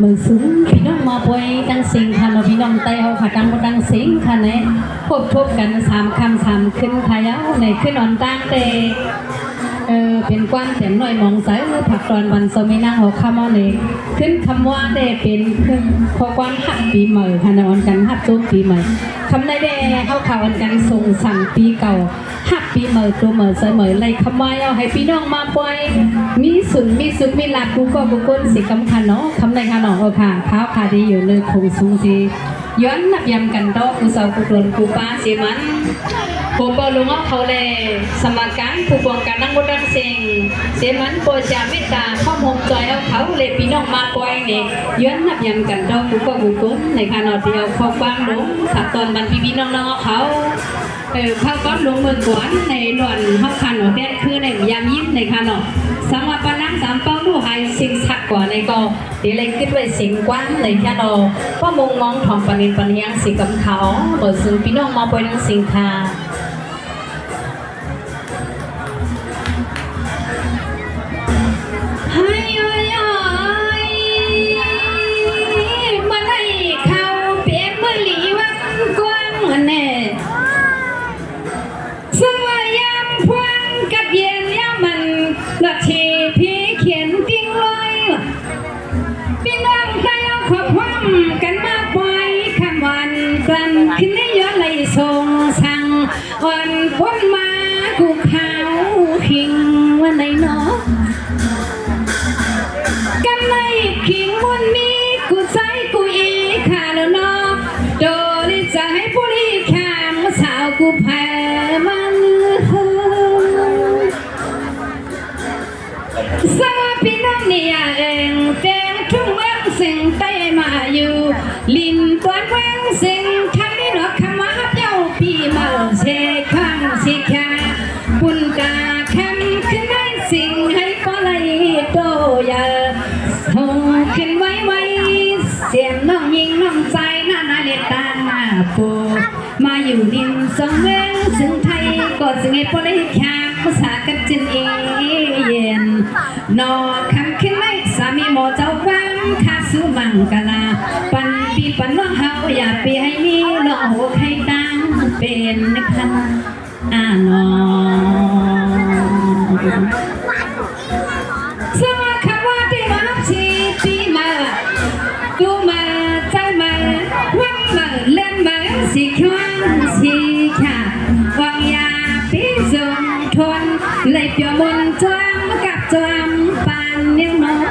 มือสูงพี่น้องมาป่วยดังสิงค่ะเราพี่น้องไตเอาขาดังก็ดังสิงค่ะเนี่ยควบทบกัน3 คำ 3 ขึ้นขายาวในขึ้นอ่อนตั้งเตเป็นกว้านเต็มหน่อยมองสายผักตอนวันสมินังหัวคำเอาเนี่ยขึ้นคำว่าเดเป็นข้อกว้านหักปีใหม่ค่ะในวันกันหักจุ๊บปีใหม่คำในเดเขาข่าววันกันส่งสั่งปีเก่าหักปีใหม่ตัวใหม่ใส่ใหม่ไล่คำว่าเอาให้พี่น้องมาป่วยมีสุนมีสุขมีหลักกูก็บุกุลสิคำคันเนาะคำในค่ะเนาะค่ะข้าวขาดีอยู่เลยคงสูงสิย้อนนับยำกันโตกูสาวกูโดนกูป้าเสียมันผู้ปลุงเขาเลยสมัครการผู้ปกการนั่งบนดังเสียงเสียมันโปรจาเมตตาข้อมูลจอยเอาเขาเลยพี่น้องมาปล่อยเนี่ยย้อนนับยำกันโตกูก็บุกุลในขณะที่เอาข้อความลงขัดตอนบันพี่น้องเขาเข้าก้อนลงมือกวนในหล่อนเข้าคันหัวแดดคือในยามยิ้มในคันเนาะสามวันปนัง3 เป้าดูหายสิ่งสักกว่าในก็ตีเลยคิดไว้สิ่งกว้างเลยแค่เราก็มองมองถ่อมปนินปนิยังสิ่งกับเขาเปิดซึ่งพี่น้องมาปล่อยทั้งสิ่งค่ะขึ้นได้ย้อนไหลส่งสั่งอ่อนพ้นมากูขาวขิงวันไหนเนาะกันในขิงวันนี้กูใส่กูอีขาแล้วเนาะโดนจะให้ผู้ลีขามสาวกูแพ้มันสวัสดีน้องเนี่ยเองแจ้งทุ่งเมืองสิ่งใต้มาอยู่ลินกวนเมืองสิ่งพี่มาเชข้างสิแค่บุญกาแคมขึ้นได้สิ่งให้ปลายโตยาโหขึ้นไว้เสียงน้องยิงน้องใจหน้านาเลตาปูมาอยู่ดินสองเมืองซึ่งไทยก็สิ่งให้ปลายแค่ภาษากันจินเย็นนอคำขึ้นได้สามีหมอเจ้าฟังข้าสู้มังกลาปันปีปันน้องเฮาอย่าปีให้มีน้องหัวใครตั้งเป็นนะคะนอสวัสดีว่าที่มาชีปีมาดูมาใจมาวังมาเล่นมาสิควันสิค่ะวังยาปีจงทนเลยเปียวมนจวมกับจวมปานเนี้ยเนาะ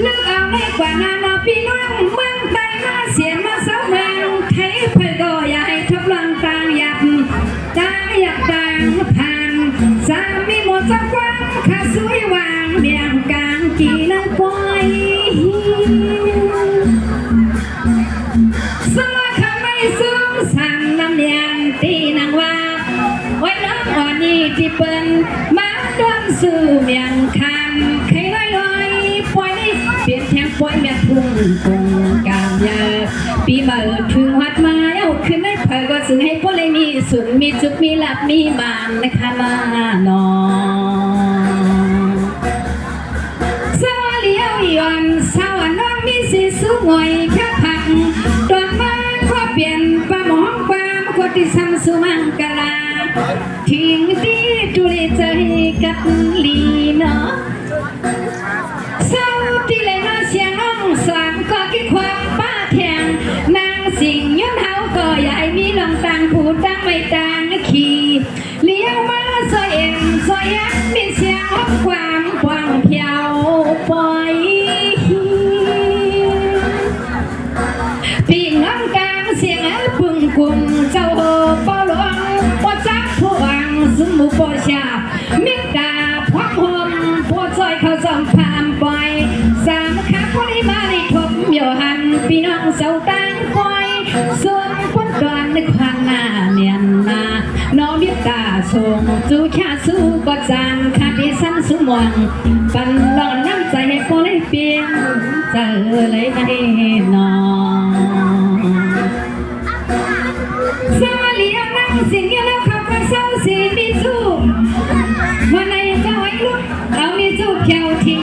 นึกเอาให้กว่างานเอาพี่น้องเมืองไทยมาเสียมาเสาเมืองไทยเพื่อก็อย่าให้ทบลังต่างหยับต่างหยับต่างผ่านสามีหมดสักวันข้าสวยวางเบี่ยงกลางกี่นังปล่อยสละคำไม่ซึ้งสั่งน้ำเลียนตีนางว่าไว้น้ำอ่อนนี้ที่เปิ้นมาดวนสู่เมียงคำใครลอยปล่อยเปลี่ยนแทงปล่อยเมียพุ่งคงกามยาปีมาถึงวัดมาเอาขึ้นได้เผยก็ซึ่งให้พวกเลยมีสุขมีจุกมีหลับมีบานนะคะมานอสาวเลี้ยวย้อนสาวน้องมีสีสูงอยแค่พังตอนมาขอเปลี่ยนปลาหมองปลาโคติซ้ำสุมังกลาทิ้งที่จุลิใจกับลีเนาะเศร้าที่เลยน่าเสียงน้องสามก็คิดความป้าแทงนางสิ่งย้อนเฮาก็ใหญ่มีลองต่างผู้ตั้งไม่ต่างขี่เลี้ยวมาซอยเอ็มซอยยักมีเสียงฮอกความกว้างเพียวปล่อยพี่น้องกลางเสียงพึ่งกุ่มเจ้าเป้าหลวงปอจักผู้วังสมุปชามิกาพวกหอมพวกซอยเขาจอมพามปล่อยสามขาพวกนี้มาในทบโยหันพี่น้องเสาตั้งปล่อยส่วนคนก่อนในความหน้าเนียนมาน้องมิตาส่งจูชาสู้ก็จางคาที่สั้นสุมวงปันหลอนน้ำใจให้พวกเลยเปลี่ยนเจอเลยได้นอสวัสดีน้องสิ่งที่เราขับกันเศร้าสีมีสู้วันไหนจะไว้ ลูกเอามีจูบเขียวทิ้ง